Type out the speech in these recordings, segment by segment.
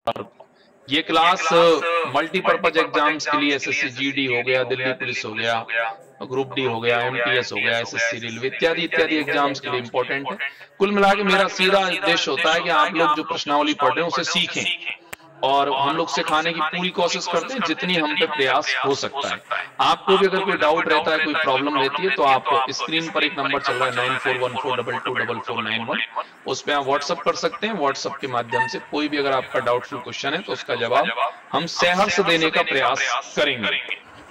और ये class multipurpose exams के लिए एसएससी जीडी हो गया, दिल्ली पुलिस हो गया, ग्रुप डी हो गया, एमटीएस हो गया, एसएससी रेलवे इत्यादि इत्यादि एग्जाम्स के लिए इंपॉर्टेंट है। कुल मिला के मेरा सीधा उद्देश्य होता है कि आप लोग जो प्रश्नावली पढ़ रहे हैं उसे सीखें और हम लोग सिखाने की पूरी कोशिश करते हैं जितनी हम पे प्रयास हो सकता है। आपको भी अगर कोई डाउट रहता है, कोई प्रॉब्लम रहती है, तो आप स्क्रीन पर एक नंबर चल रहा है 9414224491, उस पर आप व्हाट्सअप कर सकते हैं। व्हाट्सअप के माध्यम से कोई भी अगर आपका डाउटफुल क्वेश्चन है तो उसका जवाब हम सहर्ष देने का प्रयास करेंगे।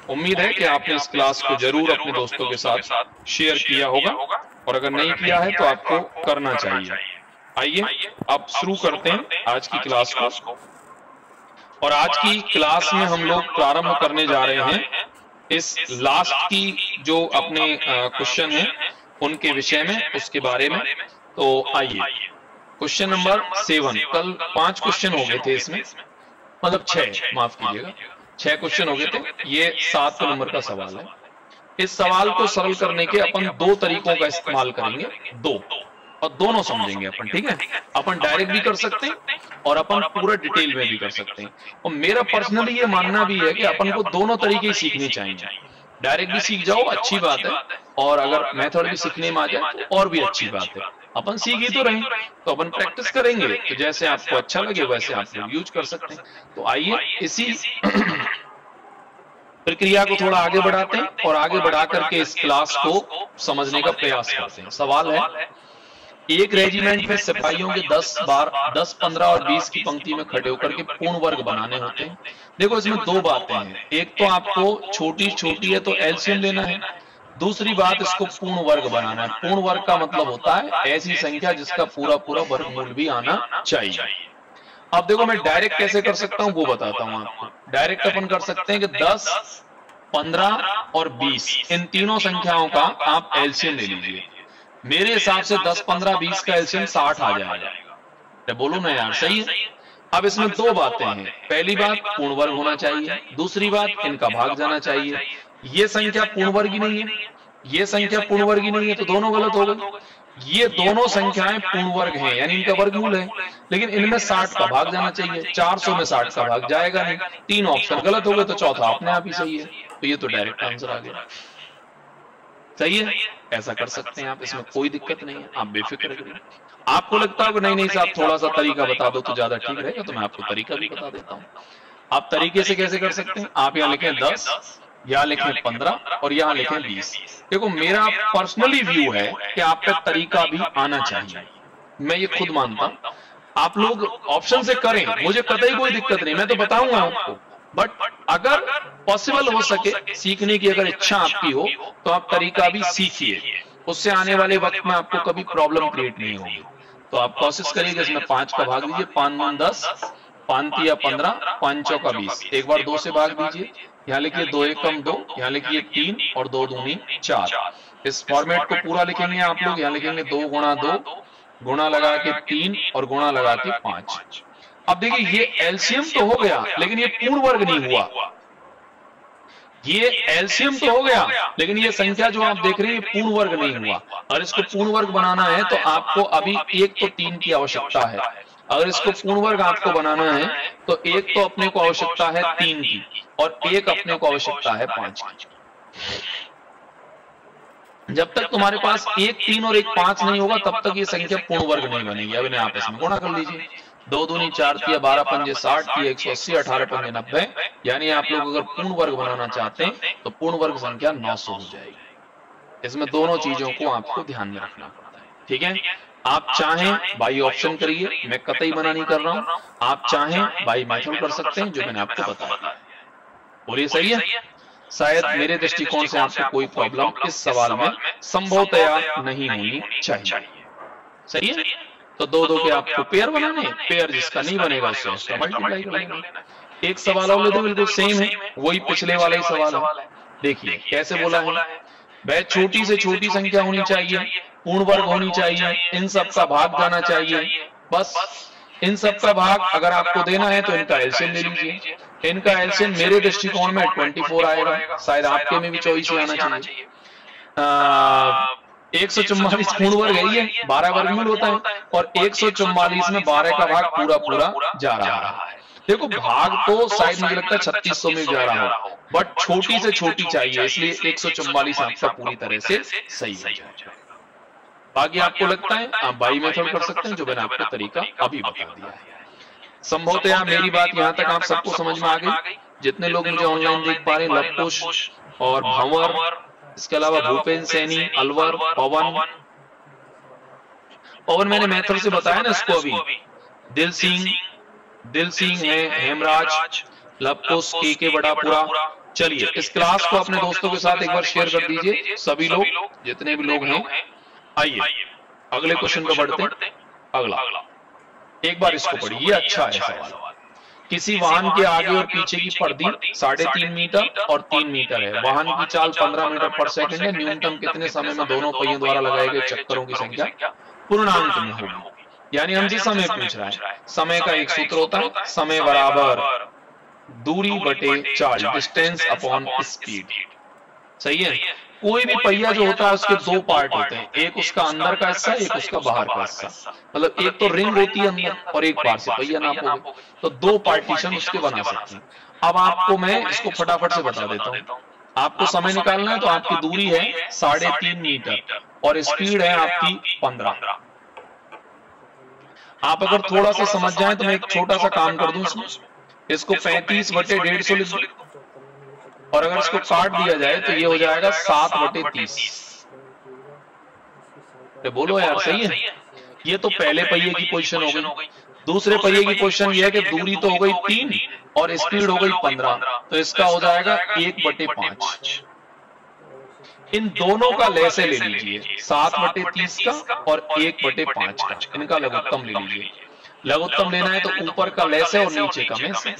उम्मीद है कि आपने इस क्लास को जरूर अपने दोस्तों के साथ शेयर किया होगा और अगर नहीं किया है तो आपको करना चाहिए। आइए अब शुरू करते हैं आज की क्लास को। और आज की क्लास में हम लोग प्रारंभ करने जा रहे हैं इस लास्ट की जो अपने क्वेश्चन है उनके विषय में, उसके बारे में। तो आइए क्वेश्चन नंबर 7। कल 5 क्वेश्चन हो गए थे इसमें, मतलब 6, माफ कीजिएगा, 6 क्वेश्चन हो गए थे। ये 7 नंबर का सवाल है। इस सवाल को सरल करने के अपन 2 तरीकों का इस्तेमाल करेंगे, 2, और दोनों समझेंगे अपन। ठीक है, अपन डायरेक्ट भी कर सकते हैं और अपन पूरा डिटेल में भी कर सकते हैं। और मेरा पर्सनली ये मानना भी है कि अपन को दोनों तरीके ही सीखने चाहिए। डायरेक्ट भी सीख जाओ, अच्छी बात है, और अगर मेथड भी सीखने में आ जाए तो और भी अच्छी बात है। अपन सीख ही तो रहे, तो अपन प्रैक्टिस करेंगे, तो जैसे आपको अच्छा लगे वैसे आप लोग यूज कर सकते हैं। तो आइए इसी प्रक्रिया को थोड़ा आगे बढ़ाते हैं और आगे बढ़ा करके इस क्लास को समझने का प्रयास करते हैं। सवाल है, एक रेजिमेंट में सिपाहियों के 10, 15 और 20 की पंक्ति में खड़े होकर के पूर्ण वर्ग बनाने होते हैं। देखो इसमें 2 बातें हैं, एक तो आपको छोटी है तो एलसीएम लेना है, दूसरी बात इसको पूर्ण वर्ग बनाना है। पूर्ण वर्ग का मतलब होता है ऐसी संख्या जिसका पूरा वर्गमूल भी आना चाहिए। अब देखो मैं डायरेक्ट कैसे कर सकता हूं वो बताता हूं आपको। डायरेक्ट अपन कर सकते हैं कि 10, 15 और 20 इन तीनों संख्याओं का आप एलसीएम ले लीजिए। मेरे हिसाब से 10, 15, 20 का एलसीएम 60 आ जाएगा। बोलो ना यार, सही है। अब इसमें 2 बातें हैं, पहली बात पूर्ण वर्ग होना चाहिए, दूसरी बात इनका भाग जाना चाहिए। ये संख्या पूर्ण वर्ग ही नहीं है, ये संख्या पूर्ण वर्ग ही नहीं है, तो दोनों गलत हो गए। ये दोनों संख्याएं पूर्ण वर्ग हैं, यानी इनका वर्गमूल है, लेकिन इनमें 60 का भाग जाना चाहिए। 400 में 60 का भाग जाएगा नहीं। 3 ऑप्शन गलत हो गए, तो चौथा अपने आप ही सही है। तो ये तो डायरेक्ट आंसर आ गया, सही है। ऐसा कर सकते हैं आप, इसमें कोई दिक्कत नहीं है, आप बेफिक्र रहिए। आपको लगता है कि नहीं साहब थोड़ा सा तरीका बता दो तो ज्यादा ठीक रहेगा, तो मैं आपको तरीका भी बता देता हूं। आप तरीके से कैसे कर सकते हैं, आप यहाँ लिखें 10, यहाँ लिखें 15 और यहाँ लिखें 20। देखो मेरा पर्सनली व्यू है कि आपका तरीका भी आना चाहिए, मैं ये खुद मानता हूं। आप लोग ऑप्शन से करें, मुझे कतई कोई दिक्कत नहीं, मैं तो बताऊंगा आपको। बट अगर पॉसिबल हो सके सीखने की, अगर इच्छा आपकी हो, तो आप तरीका भी सीखिए, उससे आने वाले वक्त में आपको कभी प्रॉब्लम क्रिएट नहीं होगी। तो आप कोशिश करिए इसमें 5 का भाग दीजिए, 5 9 10, 5 3 15, 5 चौका 20। एक बार 2 से भाग दीजिए, यहाँ लिखिए 2 एकम 2, यहाँ लिखिए 3 और 2 दूनी 4। इस फॉर्मेट को पूरा लिखेंगे आप लोग। यहाँ लिखेंगे 2 गुणा 2, गुणा लगा के 3 और गुणा लगा के 5। अब देखिए ये एलसीएम तो हो गया, लेकिन ये पूर्ण वर्ग नहीं हुआ। ये एलसीएम तो हो गया, लेकिन ये संख्या जो आप देख रहे हैं पूर्ण वर्ग नहीं हुआ। और इसको पूर्ण वर्ग बनाना है तो आपको अभी 1 तो 3 की आवश्यकता है। अगर इसको पूर्ण वर्ग आपको बनाना है तो 1 तो अपने को आवश्यकता है 3 की और 1 अपने को आवश्यकता है 5 की। जब तक तुम्हारे पास 1 3 और 1 5 नहीं होगा तब तक ये संख्या पूर्ण वर्ग नहीं बनेगी। अब इन्हें आपस में गुणा कर लीजिए, 2 दूनी 4 तिया 12 पंजे 60 तिया 180 18 पंजे 90। यानी आप लोग अगर पूर्ण वर्ग बनाना चाहते हैं तो पूर्ण वर्ग संख्या 900 हो जाएगी। इसमें दोनों चीजों को आपको ध्यान में रखना पड़ता है, ठीक है। आप चाहें बाई ऑप्शन करिए, मैं कतई मना नहीं कर रहा हूं। आप चाहें बाई मेथड कर सकते हैं, जो मैंने आपको बताया। बोलिए सही है। शायद मेरे दृष्टिकोण से आपको कोई प्रॉब्लम इस सवाल में संभवतया नहीं होनी चाहिए, सही है। तो 2 के आपको पेयर बनाने, पेयर जिसका नहीं बनेगा उससे उसका मल्टीप्लाई कर लेना। एक सवाल और ले दो, बिल्कुल सेम है, वही पिछले वाला ही सवाल है। देखिए कैसे बोला है, वह छोटी से छोटी संख्या होनी चाहिए, पूर्ण वर्ग होनी चाहिए, इन सब का भाग जाना चाहिए। बस इन सब का भाग अगर आपको देना है तो इनका एलसीएम ले लीजिए। इनका एलसीएम मेरे दृष्टिकोण में 24 आएगा, शायद आपके में भी 24 ही आना चाहिए। 144 पूर्ण वर्ग है, ये 12 वर्गमूल होता है, और 144 में 12 का भाग पूरा जा रहा है। देखो भाग तो शायद मुझे लगता है 3600 में जा रहा हो, बट छोटी से छोटी चाहिए, इसलिए 144 आपका पूरी तरह से सही हो जाएगा। बाकी आपको लगता है आप बाई मेथड कर सकते हैं, जो मैंने आपको तरीका अभी बता दिया है। संभवतः मेरी बात यहाँ तक आप सबको समझ में आ गई। जितने लोग मुझे ऑनलाइन देख पा रहे हैं, लवकुश और भंवर, इसके अलावा भूपेन सैनी, अलवर, पवन मैंने मेथड से बताया ना इसको अभी, दिल सिंह है, हेमराज, लवकुश, के बड़ापुरा। चलिए इस क्लास को अपने दोस्तों के साथ एक बार शेयर कर दीजिए, सभी लोग जितने भी लोग हैं। आइए अगले क्वेश्चन पे बढ़ते हैं। अगला एक बार इसको पढ़िए, ये अच्छा है सवाल। किसी वाहन के आगे और पीछे की परिधि 3.5 मीटर और 3 मीटर है। वाहन की चाल 15 मीटर पर सेकंड है। न्यूनतम कितने समय में दोनों पहियों द्वारा लगाए गए चक्करों की संख्या पूर्णांक में होगी। यानी हमसे समय पूछ रहा है। समय का एक सूत्र होता है, समय बराबर दूरी बटे चाल, डिस्टेंस अपॉन स्पीड। सही है। कोई भी पहिया जो होता है उसके दो पार्ट होते हैं, एक उसका अंदर का हिस्सा, एक उसका बाहर का हिस्सा। मतलब एक तो रिंग होती है अंदर और एक बाहर से पहिया नापोगे तो दो पार्टीशन उसके बना सकते हैं। अब आपको मैं इसको फटाफट से बता देता हूँ। आपको समय निकालना है तो आपकी दूरी है 3.5 मीटर और स्पीड है आपकी 15। आप अगर थोड़ा सा समझ जाए तो मैं एक छोटा सा काम कर दूं इसमें, इसको 35/150 लिख दूं और अगर इसको काट दिया जाए तो ये हो जाएगा 7/30। बोलो यार सही है। ये तो पहले पहिए की पोजीशन हो गई। दूसरे पहिए की पोजीशन ये है कि दूरी तो हो गई 3 और स्पीड हो गई 15, तो इसका हो जाएगा 1/5। इन दोनों का लैसे ले लीजिए, 7/30 का और 1/5 का, इनका लघुत्तम ले लीजिए। लघुत्तम लेना है तो ऊपर का लैसे और नीचे का में से।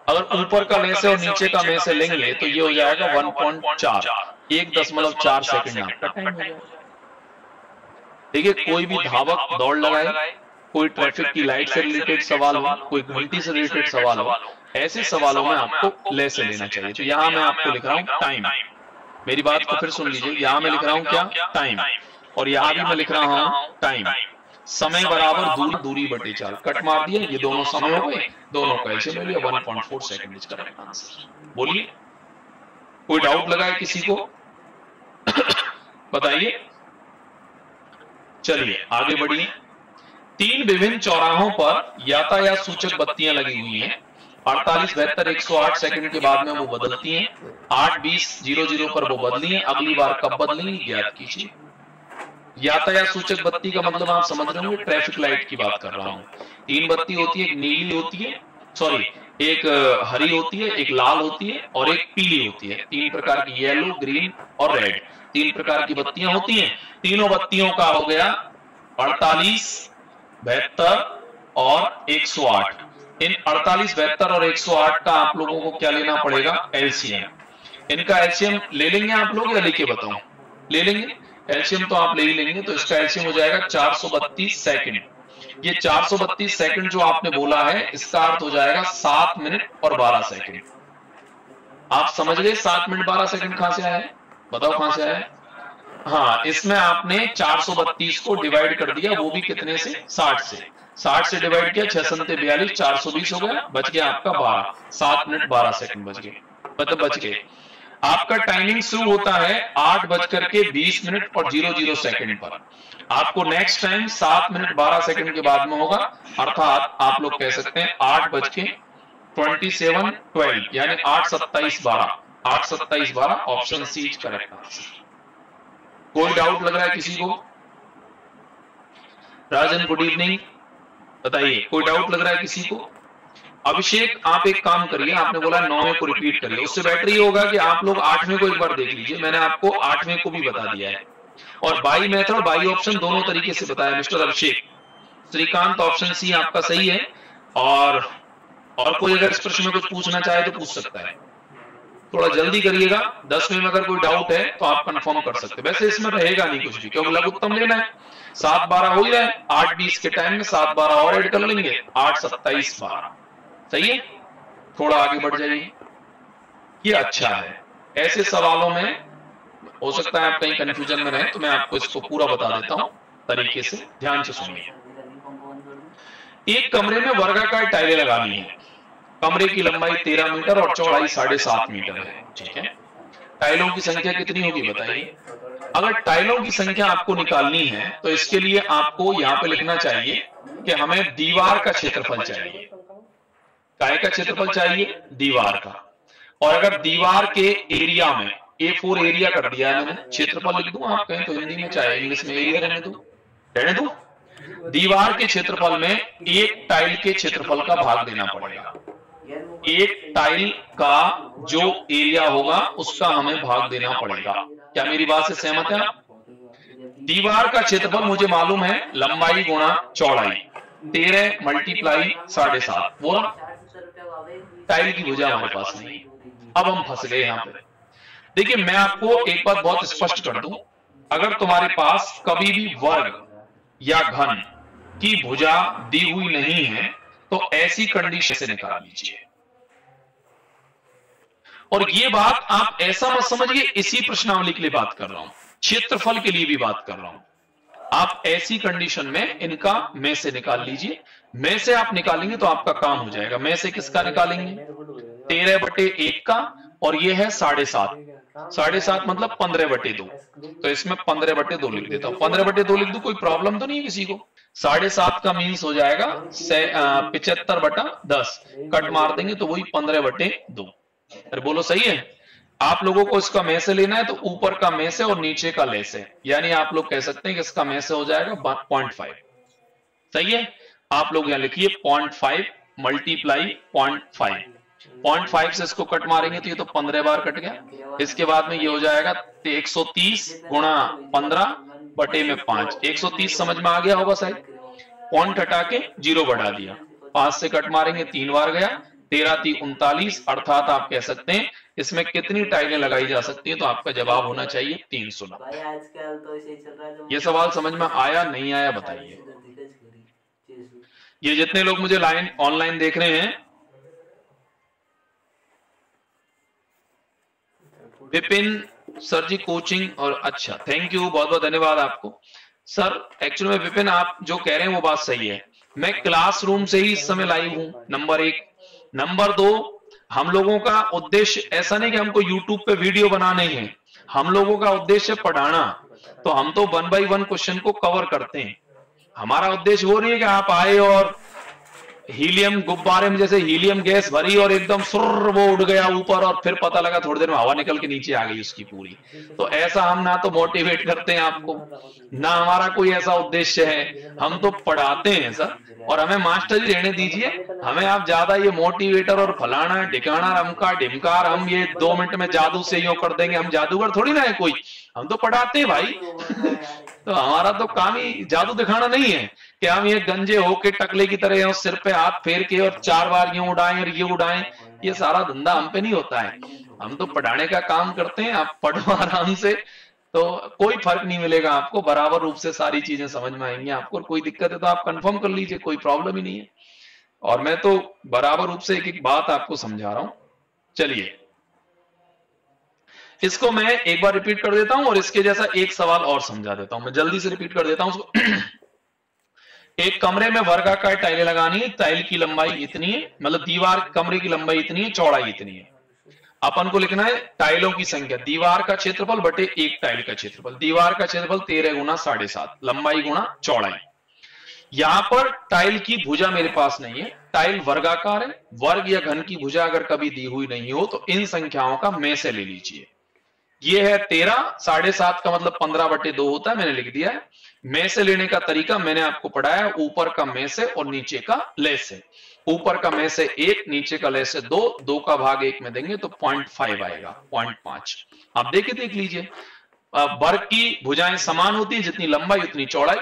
अगर ऊपर का में से और नीचे का में से लेंगे तो ये हो जाएगा 1.4, 1.4 सेकंड आपका टाइम हो जाएगा। देखिए कोई भी धावक दौड़ लगाए, कोई ट्रैफिक की लाइट से रिलेटेड सवाल हो, कोई घंटी से रिलेटेड सवाल हो, ऐसे सवालों में आपको ले से लेना चाहिए। तो यहाँ मैं आपको लिख रहा हूँ टाइम। मेरी बात को फिर सुन लीजिए, यहाँ मैं लिख रहा हूँ क्या, टाइम, और यहाँ भी मैं लिख रहा हूँ टाइम। समय बराबर दूरी बटे चाल, कट मार दिया, ये दोनों समय हो गए, दोनों का एलसीएम ले लिया, 1.4 सेकंड इज करेक्ट आंसर। बोलिए कोई डाउट लगा है किसी को? बताइए। चलिए आगे बढ़िए। 3 विभिन्न चौराहों पर यातायात सूचक बत्तियां लगी हुई हैं। 48, 72, 108 सेकंड के बाद में वो बदलती हैं। 8, 20, 00 पर वो बदली हैं। अगली बार कब बदलेंगी ज्ञात कीजिए। यातायात सूचक बत्ती का मतलब आप समझ रहे होंगे, ट्रैफिक लाइट की बात कर रहा हूं। 3 बत्ती होती है, एक नीली होती है, सॉरी एक हरी होती है, एक लाल होती है और एक पीली होती है। 3 प्रकार की, येलो, ग्रीन और रेड, 3 प्रकार की बत्तियां होती हैं। तीनों बत्तियों का हो गया 48, 72 और 108। इन 48, 72 और 108 का आप लोगों को क्या लेना पड़ेगा, एलसीएम। इनका एलसीएम ले लेंगे आप लोग या लेके बताऊं? ले लेंगे। एलसीएम तो आप ले ही लेंगे, तो इसका एलसीएम हो जाएगा 432 सेकंड। ये 432 सेकंड जो आपने बोला है, इसका अर्थ हो जाएगा 7 मिनट और 12 सेकंड। आप समझ गए 7 मिनट 12 सेकंड कहां से आया है? बताओ कहां से आया है? हाँ, इसमें आपने 432 को डिवाइड कर दिया, वो भी कितने से, 60 से। 60 से डिवाइड किया, 6 7 42, 420 हो गया, बच गया आपका 12, 7 मिनट 12 सेकंड बच गए, मतलब बच गए। आपका टाइमिंग शुरू होता है 8:20 और 00 सेकंड पर। आपको नेक्स्ट टाइम 7 मिनट 12 सेकंड के बाद में होगा, अर्थात आप लोग कह सकते हैं 8:27 यानी 8:27 12 option C is correct answer. कोई डाउट लग रहा है किसी को? राजन गुड इवनिंग, बताइए कोई डाउट लग रहा है किसी को? अभिषेक आप एक काम करिए, आपने बोला 9वें को रिपीट करिए, उससे बेटर ये होगा कि आप लोग 8वें को एक बार देख लीजिए। मैंने आपको 8वें को भी बता दिया है और बाई मेथड बाई ऑप्शन दोनों तरीके से बताया मिस्टर अभिषेक। श्रीकांत ऑप्शन सी आपका सही है। और कोई अगर इस प्रश्न में कुछ पूछना चाहे तो पूछ सकता है, थोड़ा जल्दी करिएगा। 10वें में अगर कोई डाउट है तो आप कंफर्म कर सकते हैं। वैसे इसमें रहेगा नहीं कुछ भी, क्योंकि लघुत्तम लेना है। 7-12 हो ही रहा है, 8-20 के टाइम में 7-12 और ऐड कर लेंगे, 8-27-12 सही है। थोड़ा आगे बढ़ जाइए, ये अच्छा है। ऐसे सवालों में हो सकता है आप कहीं कंफ्यूजन में रहे, तो मैं आपको इसको पूरा बता देता हूं तरीके से, ध्यान से सुनिए। एक कमरे में वर्गाकार टाइलें लगानी है। कमरे की लंबाई 13 मीटर और चौड़ाई 7.5 मीटर है। ठीक है, टाइलों की संख्या कितनी होगी बताइए। अगर टाइलों की संख्या आपको निकालनी है तो इसके लिए आपको यहां पे लिखना चाहिए कि हमें दीवार का क्षेत्रफल चाहिए। काय का क्षेत्रफल चाहिए? दीवार का। और अगर दीवार के एरिया में A4 एरिया कर दिया है मैंने, क्षेत्रफल लिख दूं आप कहें तो हिंदी में, चाहे इंग्लिश में एरिया रहने दूं। दीवार के क्षेत्रफल में एक टाइल के क्षेत्रफल का भाग देना पड़ेगा। एक टाइल का जो एरिया होगा उसका हमें भाग देना पड़ेगा। क्या मेरी बात से सहमत है आप? दीवार का क्षेत्रफल मुझे मालूम है, लंबाई गुणा चौड़ाई 13 मल्टीप्लाई 7.5, वो टाइल की भुजा हमारे पास नहीं। अब हम फंस गए यहां पे। देखिए मैं आपको एक बात बहुत स्पष्ट कर दूं, अगर तुम्हारे पास कभी भी वर्ग या घन की भुजा दी हुई नहीं है तो ऐसी कंडीशन से निकाल लीजिए। और ये बात आप ऐसा मत समझिए इसी प्रश्नावली के लिए बात कर रहा हूं, क्षेत्रफल के लिए भी बात कर रहा हूं। आप ऐसी कंडीशन में इनका में से निकाल लीजिए। में से आप निकालेंगे तो आपका काम हो जाएगा। में से किसका निकालेंगे? 13/1 का, और ये है 7.5। 7.5 मतलब 15/2, तो इसमें 15/2 लिख देता हूं। 15/2 लिख दूं, कोई प्रॉब्लम तो नहीं है किसी को? 7.5 का मीन्स हो जाएगा 75/10, कट मार देंगे तो वही 15/2। अरे बोलो सही है? आप लोगों को इसका में से लेना है तो ऊपर का में से और नीचे का ले से, यानी आप लोग कह सकते हैं कि इसका में से हो जाएगा 0.5। सही है? आप लोग यहां लिखिए 0.5 मल्टीप्लाई 0.5। 0.5 से इसको कट मारेंगे तो ये तो 15 बार कट गया। इसके बाद में ये हो जाएगा 130 गुणा 15/5। 130 समझ में आ गया होगा शायद। पॉइंट हटा के 0 बढ़ा दिया, 5 से कट मारेंगे 3 बार गया, 13×3 39, अर्थात आप कह सकते हैं इसमें कितनी टाइलें लगाई जा सकती है, तो आपका जवाब होना चाहिए 390। आजकल तो ऐसे चल रहा है। ये सवाल समझ में आया नहीं आया बताइए। ये जितने लोग मुझे लाइन ऑनलाइन देख रहे हैं, विपिन सर जी कोचिंग, और अच्छा थैंक यू, बहुत बहुत धन्यवाद आपको सर। एक्चुअली में विपिन आप जो कह रहे हैं वो बात सही है, मैं क्लासरूम से ही इस समय लाइव हूं, नंबर 1। नंबर 2, हम लोगों का उद्देश्य ऐसा नहीं कि हमको यूट्यूब पे वीडियो बनाने हैं, हम लोगों का उद्देश्य पढ़ाना। तो हम तो 1 by 1 क्वेश्चन को कवर करते हैं। हमारा उद्देश्य वो नहीं है कि आप आए और हीलियम गुब्बारे में जैसे हीलियम गैस भरी और एकदम सुर वो उड़ गया ऊपर और फिर पता लगा थोड़ी देर में हवा निकल के नीचे आ गई उसकी पूरी। तो ऐसा हम ना तो मोटिवेट करते हैं आपको, ना हमारा कोई ऐसा उद्देश्य है। हम तो पढ़ाते हैं सर, और हमें मास्टर जी रहने दीजिए। हमें आप ज्यादा ये मोटिवेटर और फलाना ढिकाना रमका ढिमकार हम ये 2 मिनट में जादू से यूं कर देंगे, हम जादूगर थोड़ी ना है कोई, हम तो पढ़ाते हैं भाई। तो हमारा तो काम ही जादू दिखाना नहीं है कि हम ये गंजे होके टकले की तरह सिर पे हाथ फेर के और 4 बार यूं उड़ाएं और ये उड़ाएं, ये सारा धंधा हम पे नहीं होता है। हम तो पढ़ाने का काम करते हैं। आप पढ़ो आराम से, तो कोई फर्क नहीं मिलेगा आपको, बराबर रूप से सारी चीजें समझ में आएंगी आपको। कोई दिक्कत है तो आप कंफर्म कर लीजिए, कोई प्रॉब्लम ही नहीं है। और मैं तो बराबर रूप से एक एक बात आपको समझा रहा हूं। चलिए इसको मैं एक बार रिपीट कर देता हूं और इसके जैसा एक सवाल और समझा देता हूं। मैं जल्दी से रिपीट कर देता हूं उसको। एक कमरे में वर्गाकार टाइलें लगानी है, टाइल की लंबाई इतनी है, मतलब दीवार कमरे की लंबाई इतनी है, चौड़ाई इतनी है। अपन को लिखना है टाइलों की संख्या, दीवार का क्षेत्रफल बटे एक टाइल का क्षेत्रफल। दीवार का क्षेत्रफल 13 गुना 7.5, लंबाई गुना चौड़ाई। यहां पर टाइल की भुजा मेरे पास नहीं है, टाइल वर्गाकार है। वर्ग या घन की भुजा अगर कभी दी हुई नहीं हो तो इन संख्याओं का में से ले लीजिए। ये है 13, 7.5 का मतलब 15/2 होता है, मैंने लिख दिया है। में से लेने का तरीका मैंने आपको पढ़ाया, ऊपर का में से और नीचे का ले से। ऊपर का में से 1, नीचे का ले से 2, 2 का भाग 1 में देंगे तो 0.5 आएगा, 0.5। आप देख लीजिए, वर्ग की भुजाएं समान होती है, जितनी लंबाई उतनी चौड़ाई।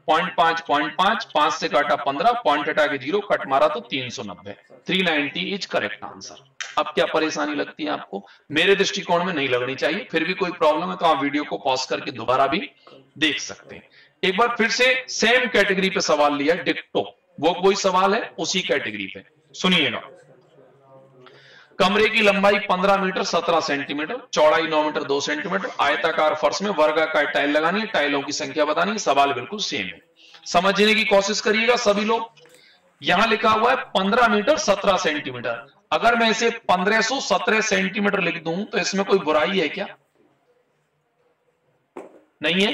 0.5 0.5, 5 से काटा 15, पॉइंट हटा के 0, कट मारा तो 390। 390 इज करेक्ट आंसर। अब क्या परेशानी लगती है आपको? मेरे दृष्टिकोण में नहीं लगनी चाहिए। फिर भी कोई प्रॉब्लम है तो आप वीडियो को पॉज करके दोबारा भी देख सकते हैं। एक बार फिर से सेम कैटेगरी पे सवाल लिया, डिक्टो, वो कोई सवाल है उसी कैटेगरी पे। सुनिएगा, कमरे की लंबाई 15 मीटर 17 सेंटीमीटर, चौड़ाई 9 मीटर 2 सेंटीमीटर, आयताकार फर्श में वर्गाकार टाइल लगानी है, टाइलों की संख्या बतानी है। सवाल बिल्कुल सेम है, समझने की कोशिश करिएगा सभी लोग। यहां लिखा हुआ है 15 मीटर 17 सेंटीमीटर। अगर मैं इसे 1517 सेंटीमीटर लिख दूं तो इसमें कोई बुराई है क्या? नहीं है।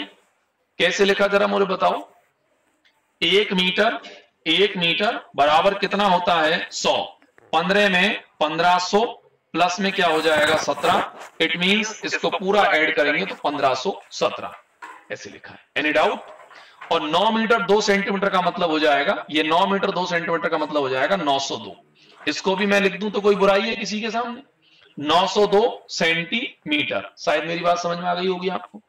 कैसे लिखा जरा मुझे बताओ। 1 मीटर बराबर कितना होता है? 100। 15 में 1500 प्लस में क्या हो जाएगा? 17। इट मींस इसको पूरा ऐड करेंगे तो 1517 ऐसे लिखा है। Any doubt? और 9 मीटर 2 सेंटीमीटर का मतलब हो जाएगा, ये 9 मीटर 2 सेंटीमीटर का मतलब हो जाएगा 902। इसको भी मैं लिख दूं तो कोई बुराई है किसी के सामने? 902 सेंटीमीटर। शायद मेरी बात समझ में आ गई होगी आपको।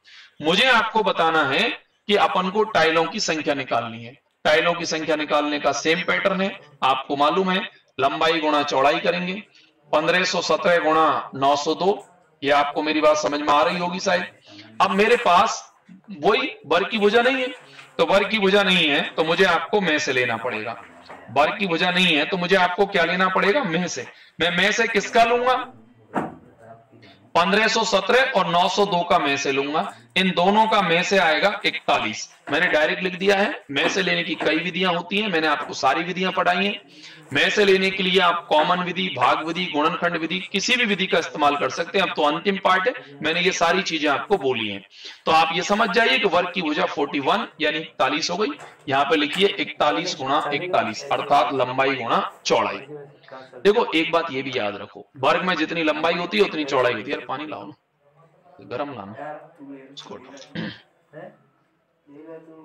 मुझे आपको बताना है कि अपन को टाइलों की संख्या निकालनी है। टाइलों की संख्या निकालने का सेम पैटर्न है, आपको मालूम है, लंबाई गुणा चौड़ाई करेंगे। 1517 गुणा 902, ये आपको मेरी बात समझ में आ रही होगी शायद। अब मेरे पास वही वर्ग की भुजा नहीं है, तो वर्ग की भुजा नहीं है तो मुझे आपको में से लेना पड़ेगा। वर्ग की भुजा नहीं है तो मुझे आपको क्या लेना पड़ेगा? में से। मैं में से किसका लूंगा? 1517 और 902 का में से लूंगा। इन दोनों का में से आएगा 41। मैंने डायरेक्ट लिख दिया है। में से लेने की कई विधियां होती हैं, मैंने आपको सारी विधियां पढ़ाई हैं। में से लेने के लिए आप कॉमन विधि, भाग विधि, गुणनखंड विधि, किसी भी विधि का इस्तेमाल कर सकते हैं। अब तो अंतिम पार्ट है, मैंने ये सारी चीजें आपको बोली हैं। तो आप ये समझ जाइए कि वर्ग की भुजा 41 यानी 41 हो गई। यहां पे लिखिए 41 गुणा 41 अर्थात लंबाई गुणा चौड़ाई। देखो एक बात ये भी याद रखो, वर्ग में जितनी लंबाई होती है उतनी चौड़ाई होती है। यार पानी लाओ ना, गरम लाना।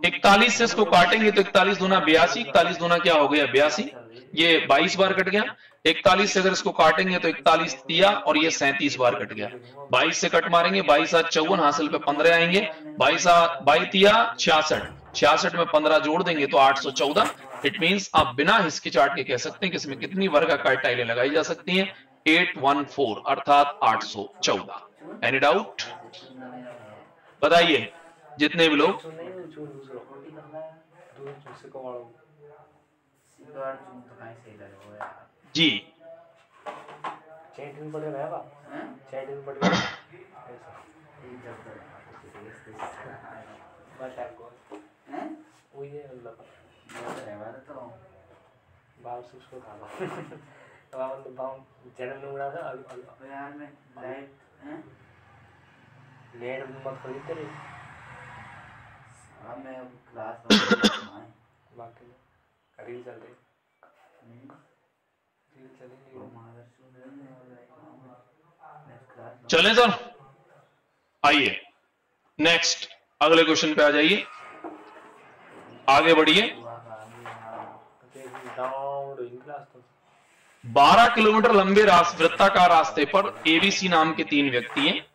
41 से इसको काटेंगे तो 41 दूना 82, 41 दूना क्या हो गया? 82। ये 22 बार कट गया। 41 से अगर इसको काटेंगे तो 41 तिया और ये 37 बार कट गया। 22 से कट मारेंगे, 22 54, हासिल पे 15 आएंगे। 22 तिया 66, 66 में 15 जोड़ देंगे तो 814। इट मींस आप बिना हिचकिचाहट के कह सकते हैं कि इसमें कितनी वर्गाकार टाइलें लगाई जा सकती हैं? 814 अर्थात 814। Any doubt? बताइए जितने भी लोग। जी चलें सर, आइए नेक्स्ट अगले क्वेश्चन पे आ जाइए, आगे बढ़िए। 12 किलोमीटर लंबे वृत्ताकार रास्ते पर एबीसी नाम के 3 व्यक्ति हैं।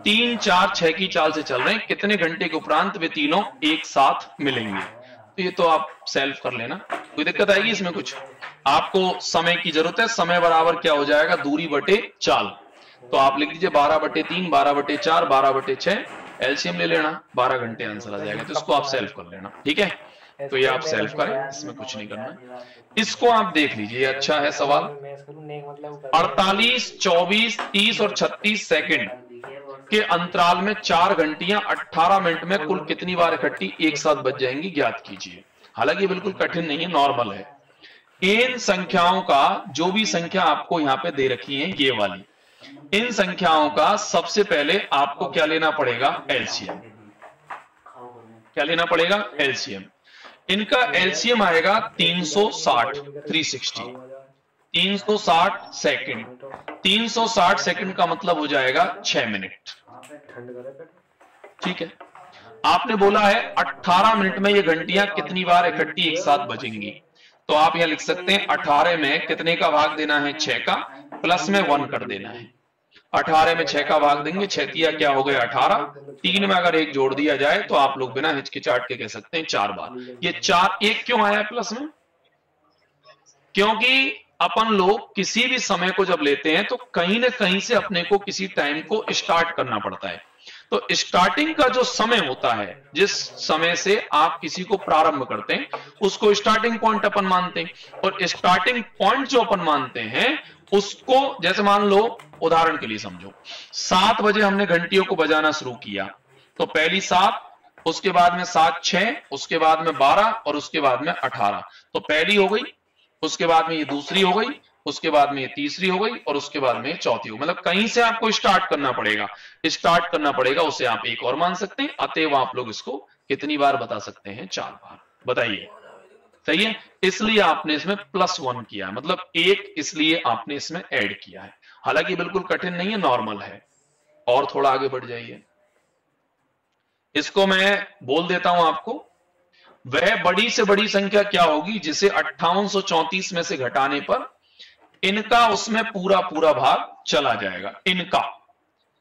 3, 4, 6 की चाल से चल रहे हैं। कितने घंटे के उपरांत वे तीनों एक साथ मिलेंगे? तो ये तो आप सेल्फ कर लेना, कोई दिक्कत आएगी इसमें? कुछ आपको समय की जरूरत है। समय बराबर क्या हो जाएगा? दूरी बटे चाल। तो आप लिख दीजिए 12/3, 12/4, 12/6। एलसीएम ले लेना, 12 घंटे आंसर आ जाएगा। तो इसको आप सेल्फ कर लेना, ठीक है? तो ये आप सेल्फ करें, इसमें कुछ नहीं करना है। इसको आप देख लीजिए, अच्छा है सवाल। 48, 24, 30 और 36 सेकंड के अंतराल में 4 घंटियां 18 मिनट में कुल कितनी बार इकट्ठी एक साथ बज जाएंगी? ज्ञात कीजिए। हालांकि बिल्कुल कठिन नहीं है, नॉर्मल है। इन संख्याओं का, जो भी संख्या आपको यहां पे दे रखी है ये वाली, इन संख्याओं का सबसे पहले आपको क्या लेना पड़ेगा? एलसीएम। क्या लेना पड़ेगा? एलसीएम। इनका एलसीएम आएगा 360, 360, 360 सेकंड। 360 सेकंड का मतलब हो जाएगा 6 मिनट, ठीक है? आपने बोला है 18 मिनट में ये घंटियां कितनी बार इकट्ठी एक साथ बजेंगी, तो आप यहां लिख सकते हैं 18 में कितने का भाग देना है? 6 का, प्लस में 1 कर देना है। 18 में 6 का भाग देंगे, 6 तिया क्या हो गया? 18। 3 में अगर 1 जोड़ दिया जाए तो आप लोग बिना हिचकिचाहट के कह सकते हैं 4 बार। ये 4, 1 क्यों आया प्लस में? क्योंकि अपन लोग किसी भी समय को जब लेते हैं तो कहीं ना कहीं से अपने को किसी टाइम को स्टार्ट करना पड़ता है। तो स्टार्टिंग का जो समय होता है, जिस समय से आप किसी को प्रारंभ करते हैं, उसको स्टार्टिंग पॉइंट अपन मानते हैं। और स्टार्टिंग पॉइंट जो अपन मानते हैं उसको, जैसे मान लो उदाहरण के लिए समझो, 7 बजे हमने घंटियों को बजाना शुरू किया, तो पहली 7, उसके बाद में 7, 6, उसके बाद में 12 और उसके बाद में 18, तो पहली हो गई। उसके बाद में ये दूसरी हो गई, उसके बाद में ये तीसरी हो गई और उसके बाद में ये चौथी हो गई। मतलब कहीं से आपको स्टार्ट करना पड़ेगा, उसे आप एक और मान सकते हैं। अतएव आप लोग इसको कितनी बार बता सकते हैं? 4 बार। बताइए, सही है। इसलिए आपने इसमें +1 किया है, मतलब 1 इसलिए आपने इसमें ऐड किया है। हालांकि बिल्कुल कठिन नहीं है, नॉर्मल है। और थोड़ा आगे बढ़ जाइए, इसको मैं बोल देता हूं आपको। वह बड़ी से बड़ी संख्या क्या होगी जिसे 5834 में से घटाने पर इनका उसमें पूरा पूरा भाग चला जाएगा। इनका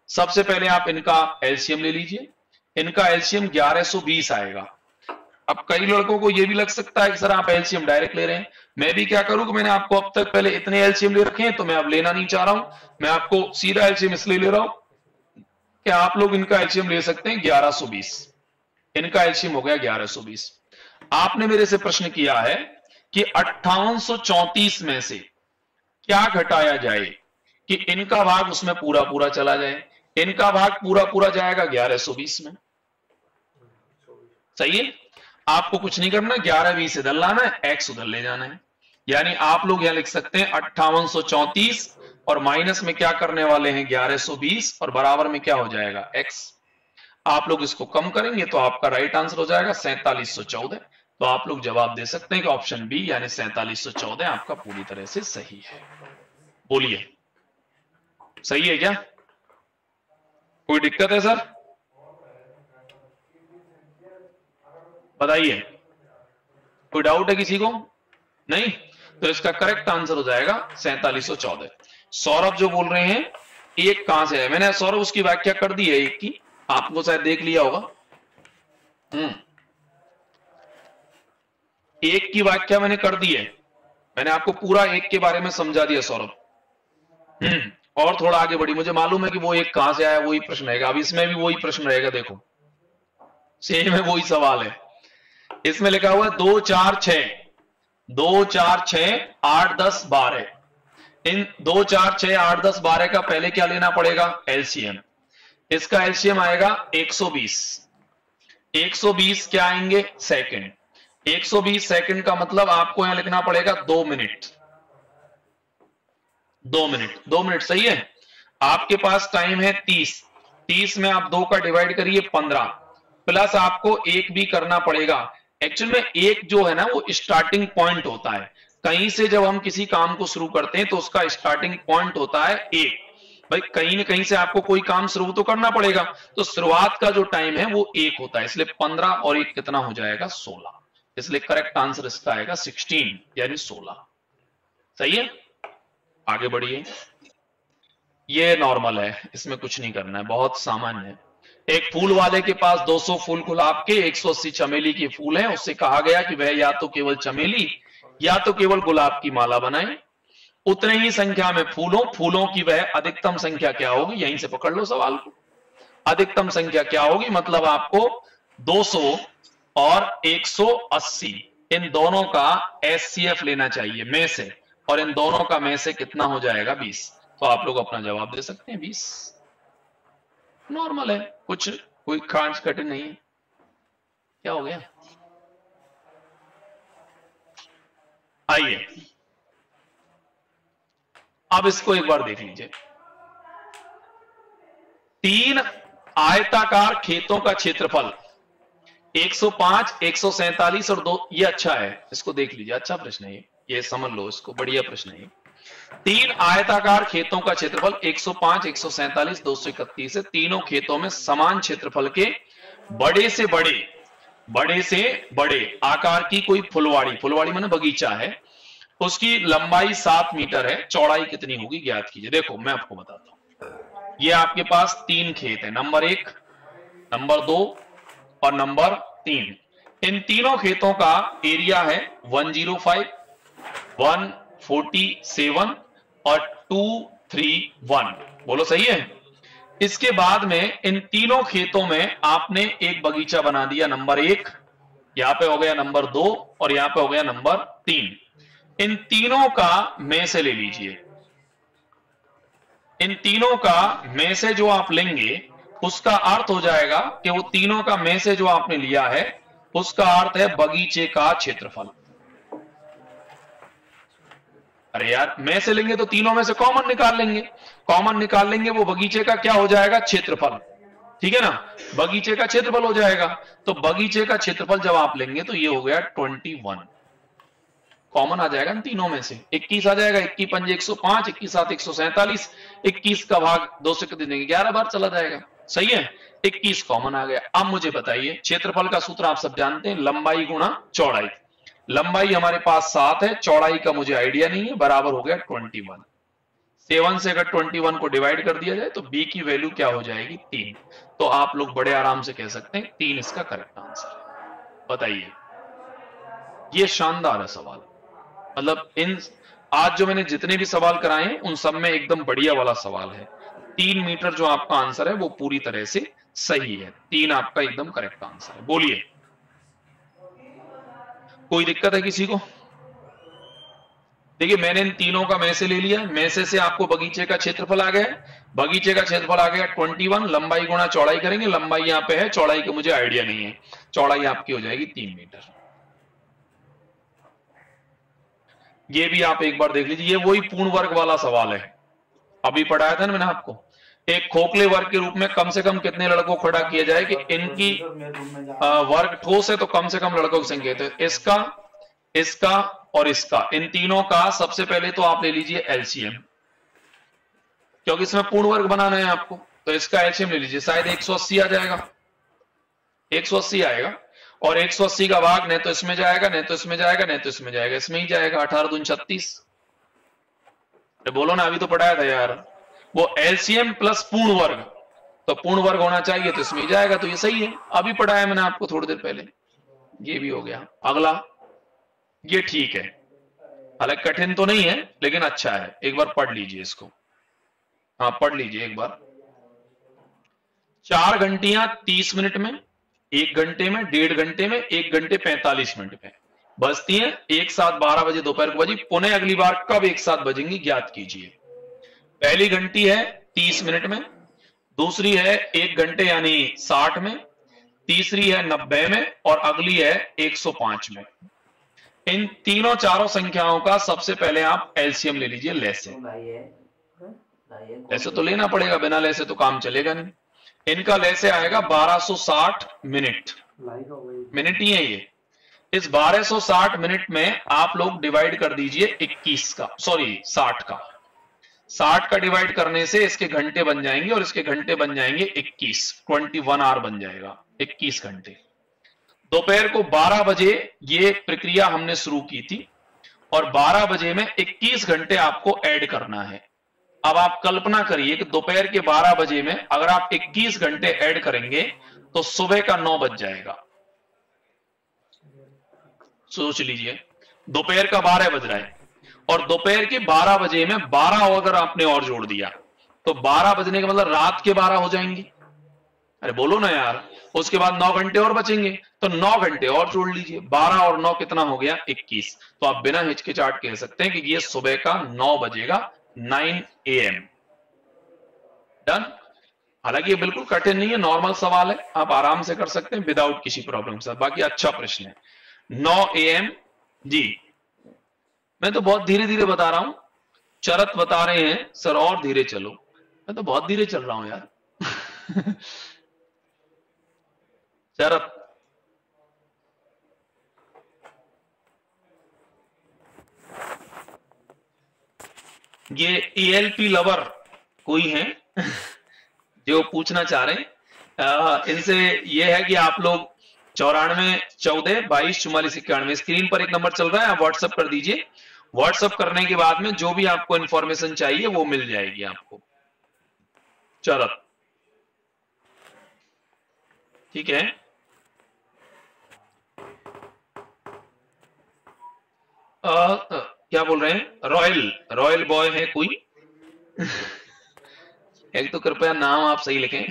सबसे पहले आप इनका एलसीएम ले लीजिए। इनका एलसीएम 1120 आएगा। अब कई लड़कों को यह भी लग सकता है कि सर आप एलसीएम डायरेक्ट ले रहे हैं। मैं भी क्या करूं कि मैंने आपको अब तक पहले इतने एलसीएम ले रखे हैं, तो मैं अब लेना नहीं चाह रहा हूं। मैं आपको सीधा एलसीएम इसलिए ले रहा हूं कि आप लोग इनका एलसीएम ले सकते हैं 1120। इनका एलसीएम हो गया 1120। आपने मेरे से प्रश्न किया है कि 5834 में से क्या घटाया जाए कि इनका भाग उसमें पूरा पूरा चला जाए। इनका भाग पूरा पूरा जाएगा 1120 में, सही है। आपको कुछ नहीं करना, 1120 इधर लाना है, एक्स उधर ले जाना है। यानी आप लोग यहां लिख सकते हैं 5834 और माइनस में क्या करने वाले हैं 1120 और बराबर में क्या हो जाएगा एक्स। आप लोग इसको कम करेंगे तो आपका राइट आंसर हो जाएगा 4714। तो आप लोग जवाब दे सकते हैं कि ऑप्शन बी यानी 4714 आपका पूरी तरह से सही है। बोलिए, सही है क्या? कोई दिक्कत है सर? बताइए, कोई डाउट है किसी को? नहीं? तो इसका करेक्ट आंसर हो जाएगा 4714। सौरभ जो बोल रहे हैं एक कहां से है, मैंने सौरभ उसकी व्याख्या कर दी है एक की, आपको शायद देख लिया होगा। एक की व्याख्या मैंने कर दी है, मैंने आपको पूरा एक के बारे में समझा दिया सौरभ। और थोड़ा आगे बढ़ी, मुझे मालूम है कि वो एक कहां से आया, वही प्रश्न रहेगा। अब इसमें भी वही प्रश्न रहेगा, देखो सेम है, वही सवाल है। इसमें लिखा हुआ है 2 4 6 2 4 6 8 10 12। इन 2 4 6 8 10 12 का पहले क्या लेना पड़ेगा? एलसीएम। इसका एलसीएम आएगा 120। 120 क्या आएंगे? सेकंड। 120 सेकंड का मतलब आपको यहां लिखना पड़ेगा 2 मिनट। 2 मिनट, 2 मिनट, सही है। आपके पास टाइम है 30। 30 में आप 2 का डिवाइड करिए 15, प्लस आपको 1 भी करना पड़ेगा। एक्चुअल में 1 जो है ना वो स्टार्टिंग पॉइंट होता है। कहीं से जब हम किसी काम को शुरू करते हैं तो उसका स्टार्टिंग पॉइंट होता है 1। भाई कहीं ना कहीं से आपको कोई काम शुरू तो करना पड़ेगा, तो शुरुआत का जो टाइम है वो 1 होता है। इसलिए 15 और 1 कितना हो जाएगा? 16। इसलिए करेक्ट आंसर इसका आएगा 16 यानी 16। सही है, आगे बढ़िए। ये नॉर्मल है, इसमें कुछ नहीं करना है, बहुत सामान्य है। एक फूल वाले के पास 200 फूल गुलाब के 180 चमेली के फूल हैं। उससे कहा गया कि वह या तो केवल चमेली या तो केवल गुलाब की माला बनाए। उतने ही संख्या में फूलों की वह अधिकतम संख्या क्या होगी? यहीं से पकड़ लो सवाल को। अधिकतम संख्या क्या होगी? मतलब आपको 200 और 180 इन दोनों का एचसीएफ लेना चाहिए में से, और इन दोनों का में से कितना हो जाएगा? 20। तो आप लोग अपना जवाब दे सकते हैं 20। नॉर्मल है, कुछ कोई खास कठिन नहीं है। क्या हो गया? आइए अब इसको एक बार देख लीजिए। 3 आयताकार खेतों का क्षेत्रफल 105, 147 और 2। ये अच्छा है, इसको देख लीजिए, अच्छा प्रश्न है ये समझ लो इसको, बढ़िया प्रश्न है। 3 आयताकार खेतों का क्षेत्रफल 105, 147, 231 है। तीनों खेतों में समान क्षेत्रफल के बड़े से बड़े आकार की कोई फुलवाड़ी माने बगीचा है, उसकी लंबाई 7 मीटर है, चौड़ाई कितनी होगी ज्ञात कीजिए। देखो मैं आपको बताता हूं, ये आपके पास 3 खेत है, नंबर 1, नंबर 2 और नंबर 3। इन तीनों खेतों का एरिया है 105, 147 और 231। बोलो सही है। इसके बाद में इन तीनों खेतों में आपने एक बगीचा बना दिया, नंबर 1, यहां पे हो गया नंबर 2 और यहां पे हो गया नंबर 3। इन तीनों का में से ले लीजिए। इन तीनों का में से जो आप लेंगे उसका अर्थ हो जाएगा कि वो तीनों का में से जो आपने लिया है उसका अर्थ है बगीचे का क्षेत्रफल। अरे यार में से लेंगे तो तीनों में से कॉमन निकाल लेंगे, कॉमन निकाल लेंगे, वो बगीचे का क्या हो जाएगा, क्षेत्रफल, ठीक है ना, बगीचे का क्षेत्रफल हो जाएगा। तो बगीचे का क्षेत्रफल जब आप लेंगे तो ये हो गया 21, कॉमन आ जाएगा इन तीनों में से, 21 आ जाएगा, 21 पंजे 105, 21 7 147, 21 का भाग 2 से कितने देंगे, 11 बार चला जाएगा, सही है, 21 कॉमन आ गया। अब मुझे बताइए, क्षेत्रफल का सूत्र आप सब जानते हैं, लंबाई गुणा चौड़ाई, लंबाई हमारे पास 7 है, चौड़ाई का मुझे आइडिया नहीं है, बराबर हो गया 21। 7 से अगर 21 को डिवाइड कर दिया जाए तो b की वैल्यू क्या हो जाएगी, 3। तो आप लोग बड़े आराम से कह सकते हैं 3 इसका करेक्ट आंसर है। बताइए, ये शानदार है सवाल, मतलब इन आज जो मैंने जितने भी सवाल कराए हैं उन सब में एकदम बढ़िया वाला सवाल है। 3 मीटर जो आपका आंसर है वो पूरी तरह से सही है, 3 आपका एकदम करेक्ट आंसर है। बोलिए, कोई दिक्कत है किसी को? देखिए मैंने इन तीनों का में से ले लिया, में से आपको बगीचे का क्षेत्रफल आ गया, बगीचे का क्षेत्रफल आ गया 21, लंबाई गुणा चौड़ाई करेंगे, लंबाई यहां पे है, चौड़ाई का मुझे आइडिया नहीं है, चौड़ाई आपकी हो जाएगी 3 मीटर। ये भी आप एक बार देख लीजिए, ये वही पूर्ण वर्ग वाला सवाल है, अभी पढ़ाया था ना मैंने आपको, एक खोखले वर्ग के रूप में कम से कम कितने लड़कों को खड़ा किया जाए कि इनकी वर्ग ठोस है, तो कम से कम लड़कों की संख्या, तो इसका, इसका और इसका, इन तीनों का सबसे पहले तो आप ले लीजिए एलसीएम, क्योंकि इसमें पूर्ण वर्ग बनाना है आपको, तो इसका एलसीएम ले लीजिए, शायद 180 आ जाएगा, 180 आएगा, और 180 का भाग नहीं तो इसमें जाएगा, नहीं तो इसमें जाएगा, नहीं तो इसमें जाएगा, इसमें ही जाएगा, 18 दूनी 36। अरे बोलो ना, अभी तो पढ़ाया था यार, वो एलसीएम प्लस पूर्ण वर्ग, तो पूर्ण वर्ग होना चाहिए तो इसमें ही जाएगा, तो ये सही है, अभी पढ़ाया मैंने आपको थोड़ी देर पहले। ये भी हो गया। अगला, ये ठीक है, हालांकि कठिन तो नहीं है लेकिन अच्छा है, एक बार पढ़ लीजिए इसको, हाँ पढ़ लीजिए एक बार। 4 घंटियां 30 मिनट में, 1 घंटे में, 1.5 घंटे में, 1 घंटे 45 मिनट में बजती हैं, एक साथ 12 बजे दोपहर को बजी, पुनः अगली बार कब एक साथ बजेंगी ज्ञात कीजिए। पहली घंटी है 30 मिनट में, दूसरी है 1 घंटे यानी 60 में, तीसरी है 90 में, और अगली है 105 में। इन तीनों चारों संख्याओं का सबसे पहले आप एलसीएम ले लीजिए, लेसे, ऐसे तो लेना पड़ेगा, बिना लेसे तो काम चलेगा नहीं। इनका लेसे आएगा 1260 मिनट, मिनट ही है ये। इस 1260 मिनट में आप लोग डिवाइड कर दीजिए 21 का, सॉरी 60 का, 60 का डिवाइड करने से इसके घंटे बन जाएंगे, और इसके घंटे बन जाएंगे 21, 21 आवर बन जाएगा, 21 घंटे। दोपहर को 12 बजे ये प्रक्रिया हमने शुरू की थी, और 12 बजे में 21 घंटे आपको ऐड करना है। अब आप कल्पना करिए कि दोपहर के 12 बजे में अगर आप 21 घंटे ऐड करेंगे तो सुबह का 9 बज जाएगा। सोच लीजिए, दोपहर का 12 बज रहा है, और दोपहर के 12 बजे में 12 अगर आपने और जोड़ दिया तो 12 बजने का मतलब रात के 12 हो जाएंगे। अरे बोलो ना यार, उसके बाद 9 घंटे और बचेंगे, तो 9 घंटे और जोड़ लीजिए, 12 और 9 कितना हो गया, 21। तो आप बिना हिचकिचाहट कह सकते हैं कि ये सुबह का 9 बजेगा, 9 AM। डन। हालांकि ये बिल्कुल कठिन नहीं है, नॉर्मल सवाल है, आप आराम से कर सकते हैं विदाउट किसी प्रॉब्लम के साथ। बाकी अच्छा प्रश्न है। 9 AM जी, मैं तो बहुत धीरे धीरे बता रहा हूं, चरत बता रहे हैं सर और धीरे चलो, मैं तो बहुत धीरे चल रहा हूं यार। शरत, ये ELP लवर कोई है जो पूछना चाह रहे हैं, इनसे ये है कि आप लोग 94 14 22 44 91 स्क्रीन पर एक नंबर चल रहा है, आप व्हाट्सएप कर दीजिए। व्हाट्सएप करने के बाद में जो भी आपको इंफॉर्मेशन चाहिए वो मिल जाएगी आपको। चरत, ठीक है। क्या बोल रहे हैं, रॉयल बॉय है कोई? एक तो कृपया नाम आप सही लिखें।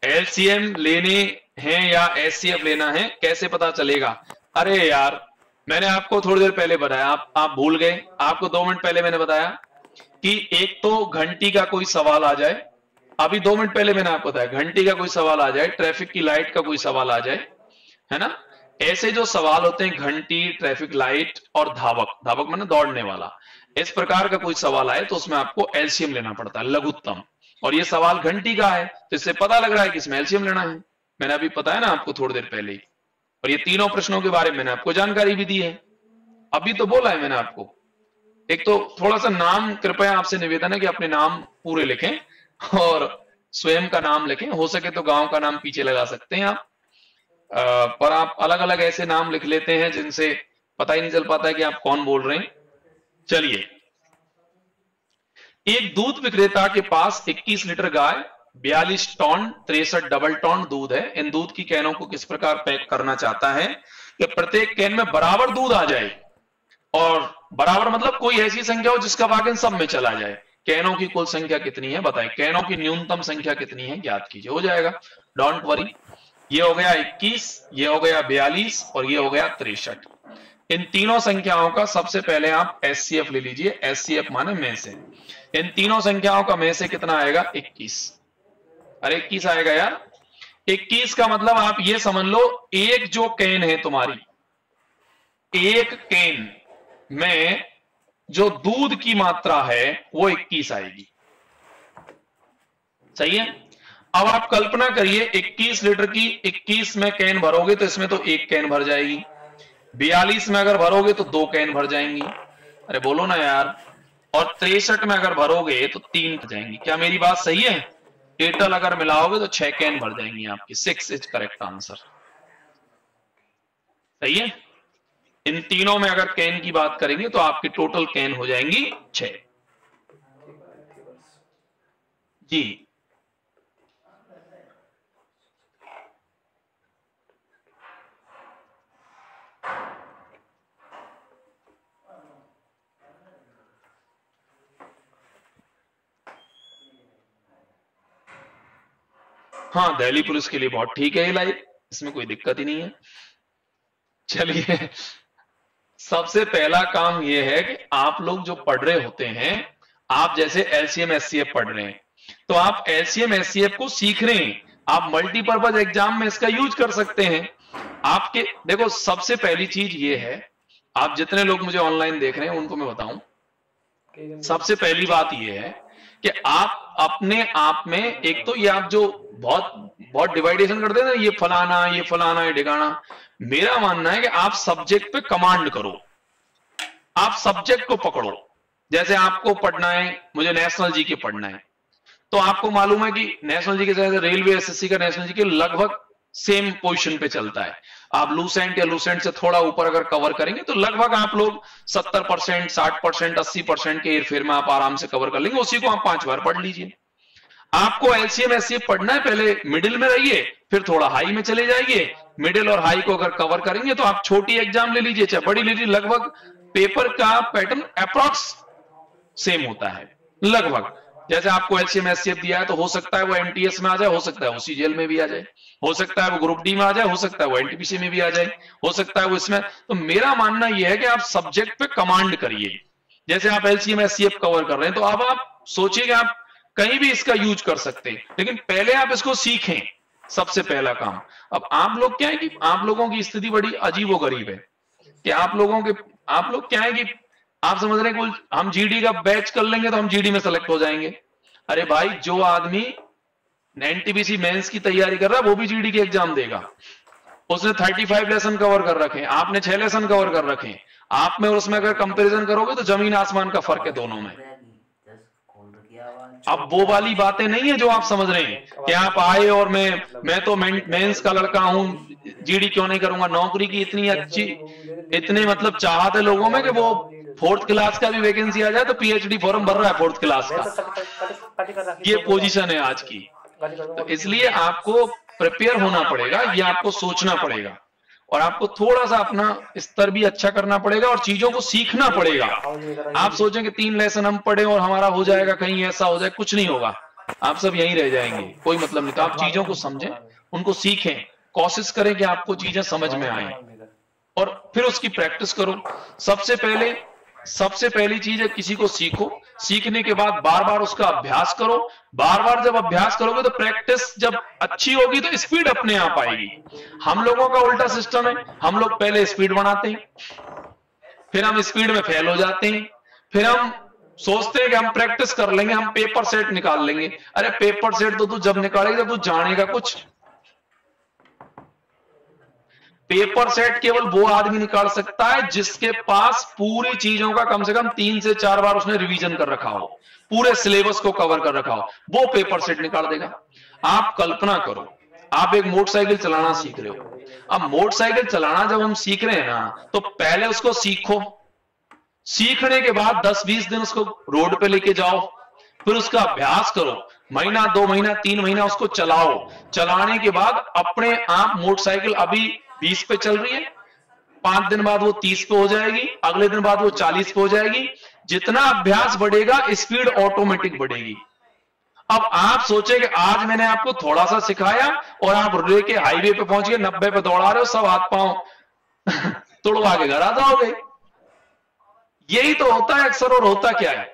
एलसीएम लेने हैं या एचसीएफ लेना है, कैसे पता चलेगा? अरे यार, मैंने आपको थोड़ी देर पहले बताया, आप भूल गए। आपको 2 मिनट पहले मैंने बताया कि एक तो घंटी का कोई सवाल आ जाए, अभी 2 मिनट पहले मैंने आपको बताया घंटी का कोई सवाल आ जाए, ट्रैफिक की लाइट का कोई सवाल आ जाए, है ना, ऐसे जो सवाल होते हैं घंटी, ट्रैफिक लाइट और धावक, धावक माने दौड़ने वाला, इस प्रकार का कोई सवाल आए तो उसमें आपको एलसीएम लेना पड़ता है, लघुत्तम। और ये सवाल घंटी का है तो इससे पता लग रहा है कि इसमें एलसीएम लेना है। मैंने अभी बताया ना आपको थोड़ी देर पहले ही। और ये तीनों प्रश्नों के बारे में मैंने आपको जानकारी भी दी है, अभी तो बोला है मैंने आपको। एक तो थोड़ा सा नाम, कृपया आपसे निवेदन है कि अपने नाम पूरे लिखें और स्वयं का नाम लिखें, हो सके तो गांव का नाम पीछे लगा सकते हैं आप, पर आप अलग अलग ऐसे नाम लिख लेते हैं जिनसे पता ही नहीं चल पाता है कि आप कौन बोल रहे हैं। चलिए, एक दूध विक्रेता के पास 21 लीटर गाय, 42 टन 63 डबल टन दूध है। इन दूध की कैनों को किस प्रकार पैक करना चाहता है कि प्रत्येक कैन में बराबर दूध आ जाए, और बराबर मतलब कोई ऐसी संख्या हो जिसका भाजन सब में चला जाए। कैनों की कुल संख्या कितनी है बताएं, कैनों की न्यूनतम संख्या कितनी है ज्ञात कीजिए। हो जाएगा, डोंट वरी। ये हो गया 21, ये हो गया 42 और ये हो गया 63। इन तीनों संख्याओं का सबसे पहले आप एचसीएफ ले लीजिए। एचसीएफ माने में से। इन तीनों संख्याओं का में से कितना आएगा? 21। अरे 21 आएगा यार। 21 का मतलब आप ये समझ लो, एक जो कैन है तुम्हारी, एक कैन में जो दूध की मात्रा है वो 21 आएगी। सही है। अब आप कल्पना करिए 21 लीटर की 21 में कैन भरोगे तो इसमें तो एक कैन भर जाएगी, 42 में अगर भरोगे तो 2 कैन भर जाएंगी। अरे बोलो ना यार। और 63 में अगर भरोगे तो 3 भर जाएंगी। क्या मेरी बात सही है? टोटल अगर मिलाओगे तो 6 कैन भर जाएंगी आपकी। 6 इज करेक्ट आंसर। सही है। इन तीनों में अगर कैन की बात करेंगे तो आपकी टोटल कैन हो जाएंगी 6। जी हाँ, दिल्ली पुलिस के लिए बहुत ठीक है ये लाइव, इसमें कोई दिक्कत ही नहीं है। चलिए, सबसे पहला काम यह है कि आप लोग जो पढ़ रहे होते हैं, आप जैसे एलसीएम एचसीएफ पढ़ रहे हैं, तो आप एलसीएम एचसीएफ को सीख रहे हैं, आप मल्टीपर्पज एग्जाम में इसका यूज कर सकते हैं। आपके देखो, सबसे पहली चीज ये है, आप जितने लोग मुझे ऑनलाइन देख रहे हैं उनको मैं बताऊं, सबसे पहली बात यह है कि आप अपने आप में, एक तो ये आप जो बहुत डिवाइडेशन करते हैं ना, ये फलाना ये ढिकाना, मेरा मानना है कि आप सब्जेक्ट पे कमांड करो, आप सब्जेक्ट को पकड़ो। जैसे आपको पढ़ना है, मुझे नेशनल जीके पढ़ना है, तो आपको मालूम है कि नेशनल जीके जैसे रेलवे एसएससी का नेशनल जीके लगभग सेम पोजीशन पे चलता है। आप लूसेंट या लूसेंट से थोड़ा ऊपर अगर कवर करेंगे तो लगभग आप लोग 70%, 60%, 80% के हेरफेर में आप आराम से कवर कर लेंगे। उसी को आप 5 बार पढ़ लीजिए। आपको एलसीएम एचसीएफ पढ़ना है, पहले मिडिल में रहिए, फिर थोड़ा हाई में चले जाइए। मिडिल और हाई को अगर कवर करेंगे तो आप छोटी एग्जाम ले लीजिए चाहे बड़ी ले लीजिए, लगभग पेपर का पैटर्न अप्रॉक्स सेम होता है लगभग। जैसे आपको एलसीएम एचसीएफ दिया है तो हो सकता है वो एमटीएस में आ जाए, हो सकता है वो सीजीएल में भी आ जाए, हो सकता है वो ग्रुप डी में आ जाए, हो सकता है वो एनटीपीसी में भी आ जाए, हो सकता है वो इसमें। तो मेरा मानना यह है कि आप सब्जेक्ट पे कमांड करिए। जैसे आप एलसीएम एचसीएफ कवर कर रहे हैं तो अब आप सोचिए कि आप कहीं भी इसका यूज कर सकते हैं, लेकिन पहले आप इसको सीखें, सबसे पहला काम। अब आप लोग क्या है कि आप लोगों की स्थिति बड़ी अजीबो गरीब है कि आप लोग क्या है कि आप समझ रहे हैं हम जीडी का बैच कर लेंगे तो हम जीडी में सेलेक्ट हो जाएंगे। अरे भाई, जो आदमी एनटीपीसी मेंस की तैयारी कर रहा है वो भी जीडी के एग्जाम देगा। उसने 35 लेसन कवर कर रखे हैं, आपने 6 लेसन कवर कर रखे हैं। आप में और उसमें अगर कंपैरिजन करोगे तो जमीन आसमान का फर्क है दोनों में। अब वो वाली बातें नहीं है जो आप समझ रहे हैं कि आप आए और मैं तो मेंस का लड़का हूं, जीडी क्यों नहीं करूंगा। नौकरी की इतनी अच्छी, इतने मतलब चाहते लोगों में कि वो 4th क्लास का भी वैकेंसी आ जाए तो पीएचडी फॉर्म भर रहा है 4th क्लास का। ये पोजीशन है आज की। तो इसलिए आपको प्रिपेयर होना पड़ेगा, ये आपको सोचना पड़ेगा और आपको थोड़ा सा अपना स्तर भी अच्छा करना पड़ेगा और चीजों को सीखना पड़ेगा। आप सोचें कि 3 लेसन हम पढ़े और हमारा हो जाएगा, कहीं ऐसा हो जाए, कुछ नहीं होगा, आप सब यहीं रह जाएंगे, कोई मतलब नहीं। तो आप चीजों को समझें, उनको सीखें, कोशिश करें कि आपको चीजें समझ में आए और फिर उसकी प्रैक्टिस करो। सबसे पहली चीज है, किसी को सीखो, सीखने के बाद बार बार उसका अभ्यास करो। बार बार जब अभ्यास करोगे तो प्रैक्टिस जब अच्छी होगी तो स्पीड अपने आप आएगी। हम लोगों का उल्टा सिस्टम है, हम लोग पहले स्पीड बनाते हैं, फिर हम स्पीड में फेल हो जाते हैं, फिर हम सोचते हैं कि हम प्रैक्टिस कर लेंगे, हम पेपर सेट निकाल लेंगे। अरे पेपर सेट तो तू जब निकालेगा जब तू जानेगा कुछ। पेपर सेट केवल वो आदमी निकाल सकता है जिसके पास पूरी चीजों का कम से कम 3 से 4 बार उसने रिवीजन कर रखा हो, पूरे सिलेबस को कवर कर रखा हो, वो पेपर सेट निकाल देगा। आप कल्पना करो, आप एक मोटरसाइकिल चलाना सीख रहे हो। अब मोटरसाइकिल चलाना जब हम सीख रहे हैं ना, तो पहले उसको सीखो, सीखने के बाद 10-20 दिन उसको रोड पे लेके जाओ, फिर उसका अभ्यास करो, महीना 2 महीना 3 महीना उसको चलाओ। चलाने के बाद अपने आप मोटरसाइकिल अभी 20 पे चल रही है, 5 दिन बाद वो 30 पे हो जाएगी, अगले दिन बाद वो 40 पे हो जाएगी। जितना अभ्यास बढ़ेगा स्पीड ऑटोमेटिक बढ़ेगी। अब आप सोचे कि आज मैंने आपको थोड़ा सा सिखाया और आप लेके हाईवे पे पहुंच गए, 90 पे दौड़ा रहे हो, सब हाथ पांव तोड़वा के घर आ जाओगे। यही तो होता है अक्सर। और होता क्या है,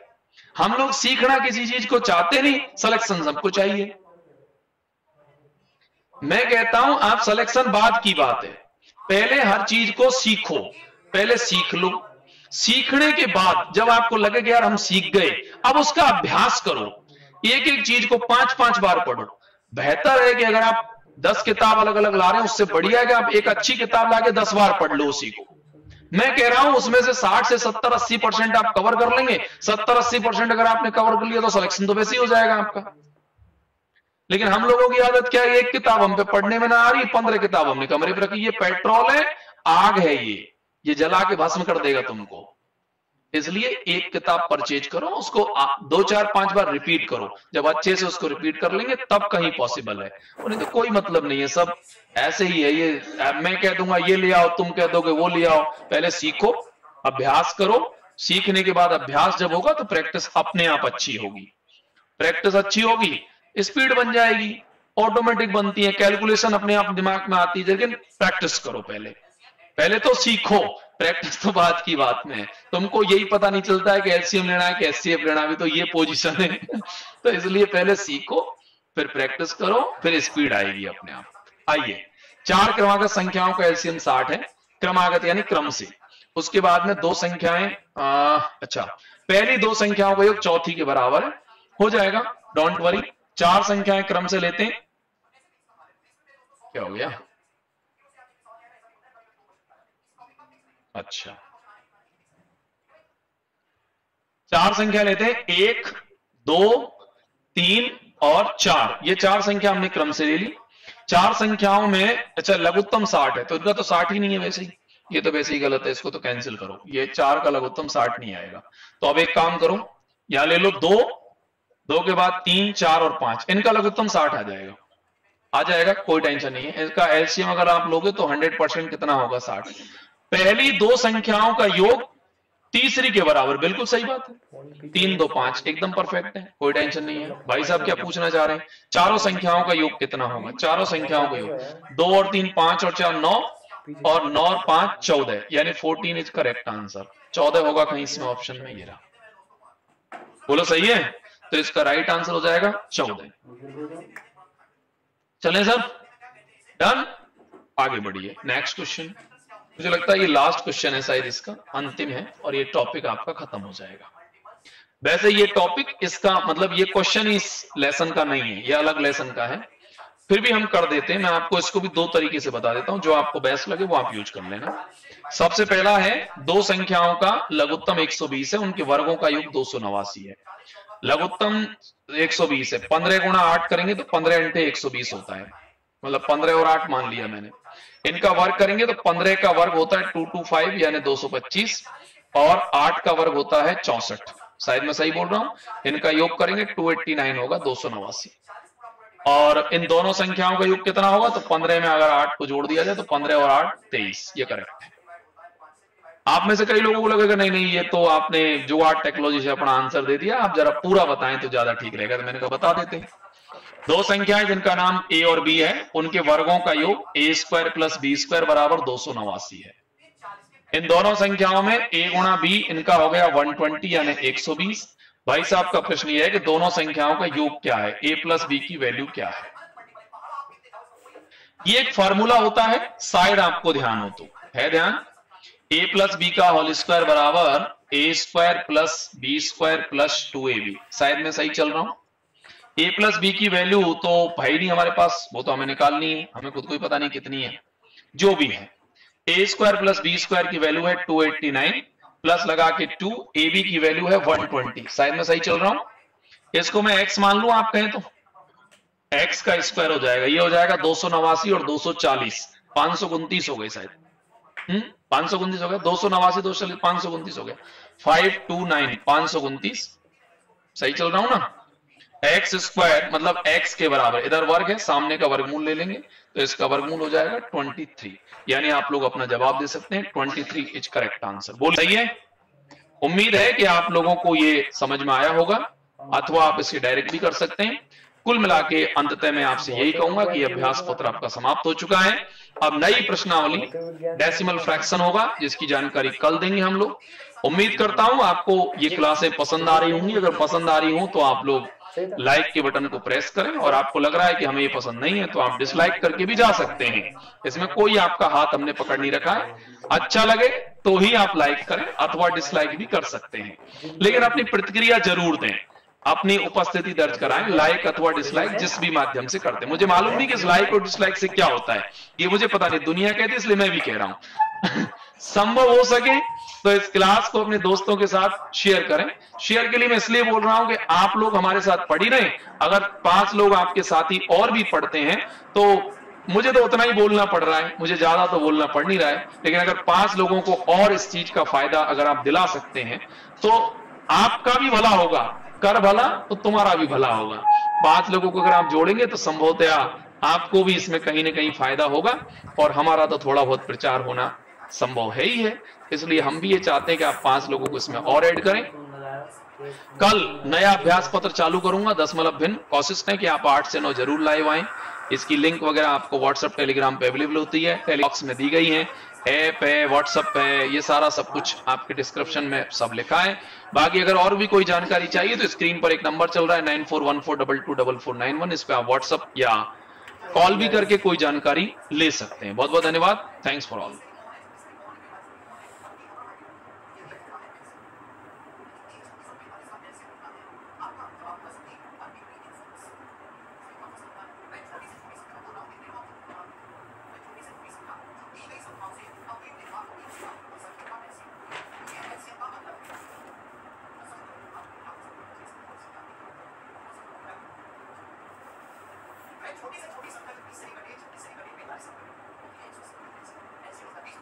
हम लोग सीखना किसी चीज को चाहते नहीं, सिलेक्शन सबको चाहिए। मैं कहता हूं आप सिलेक्शन बाद की बात है, पहले हर चीज को सीखो, पहले सीख लो। सीखने के बाद जब आपको लगे कि यार हम सीख गए, अब उसका अभ्यास करो। एक एक चीज को 5-5 बार पढ़ो। बेहतर है कि अगर आप 10 किताब अलग अलग ला रहे हैं, उससे बढ़िया है कि आप एक अच्छी किताब लाके 10 बार पढ़ लो उसी को। मैं कह रहा हूं उसमें से 60 से 70-80% आप कवर कर लेंगे। 70-80% अगर आपने कवर कर लिया तो सिलेक्शन तो वैसे ही हो जाएगा आपका। लेकिन हम लोगों की आदत क्या है, एक किताब हम पे पढ़ने में ना आ रही, 15 किताब हमने कमरे पे रखी। ये पेट्रोल है, आग है, ये जला के भस्म कर देगा तुमको। इसलिए एक किताब परचेज करो, उसको 2-4-5 बार रिपीट करो। जब अच्छे से उसको रिपीट कर लेंगे तब कहीं पॉसिबल है, नहीं तो कोई मतलब नहीं है, सब ऐसे ही है। ये मैं कह दूंगा ये ले आओ, तुम कह दोगे वो ले आओ। पहले सीखो, अभ्यास करो। सीखने के बाद अभ्यास जब होगा तो प्रैक्टिस अपने आप अच्छी होगी। प्रैक्टिस अच्छी होगी, स्पीड बन जाएगी, ऑटोमेटिक बनती है, कैलकुलेशन अपने आप दिमाग में आती है। लेकिन प्रैक्टिस करो, पहले तो सीखो, प्रैक्टिस तो बात की बात में है। तुमको यही पता नहीं चलता है कि एलसीएम लेना है कि एचसीएफ लेना है, तो ये पोजीशन है। तो इसलिए पहले सीखो, फिर प्रैक्टिस करो, फिर स्पीड आएगी अपने आप। आइए, 4 क्रमागत संख्याओं का एलसीएम 60 है, क्रमागत यानी क्रम से। उसके बाद में 2 संख्याएं, अच्छा, पहली 2 संख्याओं का योग चौथी के बराबर है, हो जाएगा, डोंट वरी। 4 संख्याएं क्रम से लेते हैं। क्या हो गया? अच्छा, 4 संख्या लेते हैं, 1, 2, 3 और 4। ये 4 संख्या हमने क्रम से ले ली। 4 संख्याओं में, अच्छा, लघुत्तम 60 है, तो इनका तो 60 ही नहीं है वैसे ही, ये तो वैसे ही गलत है, इसको तो कैंसिल करो। ये 4 का लघुत्तम 60 नहीं आएगा। तो अब एक काम करो, यहां ले लो 2 के बाद 3, 4 और 5, इनका लघुत्तम 60 आ जाएगा, कोई टेंशन नहीं है। इसका एलसीएम अगर आप लोगे तो 100% कितना होगा? 60। पहली 2 संख्याओं का योग तीसरी के बराबर, बिल्कुल सही बात है। 3, 2, 5 एकदम परफेक्ट है, कोई टेंशन नहीं है। भाई साहब क्या पूछना चाह रहे हैं? चारों संख्याओं का योग कितना होगा? चारों संख्याओं का योग 2 और 3 5 और 4 9 और 9 और 5 14, यानी 14 इज करेक्ट आंसर। 14 होगा कहीं इसमें ऑप्शन में, ये रहा। बोलो सही है? तो इसका राइट आंसर हो जाएगा 14। चलें सर, डन, आगे बढ़िए। नेक्स्ट क्वेश्चन, मुझे लगता है ये लास्ट क्वेश्चन है शायद, इसका अंतिम है और ये टॉपिक आपका खत्म हो जाएगा। वैसे ये टॉपिक, इसका मतलब ये क्वेश्चन इस लेसन का नहीं है, ये अलग लेसन का है, फिर भी हम कर देते हैं। मैं आपको इसको भी 2 तरीके से बता देता हूं, जो आपको बेस्ट लगे वो आप यूज कर लेना। सबसे पहला है, 2 संख्याओं का लघुत्तम 120 है, उनके वर्गों का योग 289 है। लघुत्तम 120 है, 15 गुणा 8 करेंगे तो 15 × 120 होता है, मतलब 15 और 8 मान लिया मैंने। इनका वर्ग करेंगे तो 15 का वर्ग होता है 225 यानी 225, और 8 का वर्ग होता है 64। शायद मैं सही बोल रहा हूं। इनका योग करेंगे 289 होगा, 289। और इन दोनों संख्याओं का योग कितना होगा? तो 15 में अगर 8 को जोड़ दिया जाए तो 15 और 8 23, ये करेक्ट है। आप में से कई लोगों को लगेगा नहीं नहीं, ये तो आपने जुगाड़ टेक्नोलॉजी से अपना आंसर दे दिया, आप जरा पूरा बताएं तो ज्यादा ठीक रहेगा। तो मैंने कहा बता देते हैं। 2 संख्याएं जिनका नाम a और b है, उनके वर्गों का योग a² + b² बराबर 289 है। इन दोनों संख्याओं में a × b इनका हो गया 120 यानी 120, भाई साहब का प्रश्न यह है कि दोनों संख्याओं का योग क्या है, a प्लस बी की वैल्यू क्या है। ये एक फार्मूला होता है, शायद आपको ध्यान हो तो, है ध्यान, a प्लस बी का होल स्क्वायर बराबर a square plus B square plus 2ab। शायद मैं सही चल रहा हूं। a प्लस बी की वैल्यू तो भाई नहीं हमारे पास, वो तो हमें निकालनी है, हमें खुद को ही पता नहीं कितनी है, जो भी है। a square plus B square की वैल्यू है 289 प्लस लगा के 2, ab की वैल्यू है 120। शायद मैं सही चल रहा हूं। इसको मैं x मान लूं, आप कहें तो x का स्क्वायर हो जाएगा, ये हो जाएगा 289 और 240, 529 हो गए शायद। 529 हो गया, 289 240 529 हो गया, 529 529। सही चल रहा हूं ना। एक्स स्क्वायर मतलब एक्स के बराबर, इधर वर्ग है, सामने का वर्गमूल ले लेंगे तो इसका वर्गमूल हो जाएगा 23। यानी आप लोग अपना जवाब दे सकते हैं 23 इज करेक्ट आंसर। बोल सही है। उम्मीद है कि आप लोगों को ये समझ में आया होगा, अथवा आप इसे डायरेक्ट भी कर सकते हैं। कुल मिला के अंततः मैं आपसे यही कहूंगा कि अभ्यास पत्र आपका समाप्त हो चुका है। अब नई प्रश्नावली डेसिमल फ्रैक्शन होगा, जिसकी जानकारी कल देंगे हम लोग। उम्मीद करता हूं आपको ये क्लासें पसंद आ रही होंगी। अगर पसंद आ रही हो तो आप लोग लाइक के बटन को प्रेस करें, और आपको लग रहा है कि हमें ये पसंद नहीं है तो आप डिसलाइक करके भी जा सकते हैं। इसमें कोई आपका हाथ हमने पकड़ नहीं रखा है। अच्छा लगे तो ही आप लाइक करें, अथवा डिसलाइक भी कर सकते हैं, लेकिन अपनी प्रतिक्रिया जरूर दें, अपनी उपस्थिति दर्ज कराएं, लाइक अथवा डिसलाइक जिस भी माध्यम से करते हैं। मुझे मालूम नहीं कि इस लाइक और डिसलाइक से क्या होता है, ये मुझे पता नहीं, दुनिया कहती है इसलिए मैं भी कह रहा हूं। संभव हो सके तो इस क्लास को अपने दोस्तों के साथ शेयर करें। शेयर के लिए मैं इसलिए बोल रहा हूं कि आप लोग हमारे साथ पढ़ ही रहे, अगर 5 लोग आपके साथी और भी पढ़ते हैं तो मुझे तो उतना ही बोलना पड़ रहा है, मुझे ज्यादा तो बोलना पड़ नहीं रहा है, लेकिन अगर 5 लोगों को और इस चीज का फायदा अगर आप दिला सकते हैं तो आपका भी भला होगा, कर भला तो तुम्हारा भी भला होगा। 5 लोगों को अगर आप जोड़ेंगे तो संभवतया आपको भी इसमें कहीं ना कहीं फायदा होगा, और हमारा तो थोड़ा बहुत प्रचार होना संभव है ही है। इसलिए हम भी ये चाहते हैं कि आप 5 लोगों को इसमें और ऐड करें। कल नया अभ्यास पत्र चालू करूंगा, दशमलव भिन्न। कोशिश करें कि आप 8 से 9 जरूर लाइव आए। इसकी लिंक वगैरह आपको व्हाट्सएप टेलीग्राम पे अवेलेबल होती है, टेलीबॉक्स में दी गई है, ऐप है, व्हाट्सएप है, ये सारा सब कुछ आपके डिस्क्रिप्शन में सब लिखा है। बाकी अगर और भी कोई जानकारी चाहिए तो स्क्रीन पर एक नंबर चल रहा है 9414224491, इस पे आप व्हाट्सएप या कॉल भी करके कोई जानकारी ले सकते हैं। बहुत बहुत धन्यवाद। Thanks for all. छोटी से छोटी संख्या जो 20 से कटे, छोटी से कटे 45 संख्या, ऐसे होता है।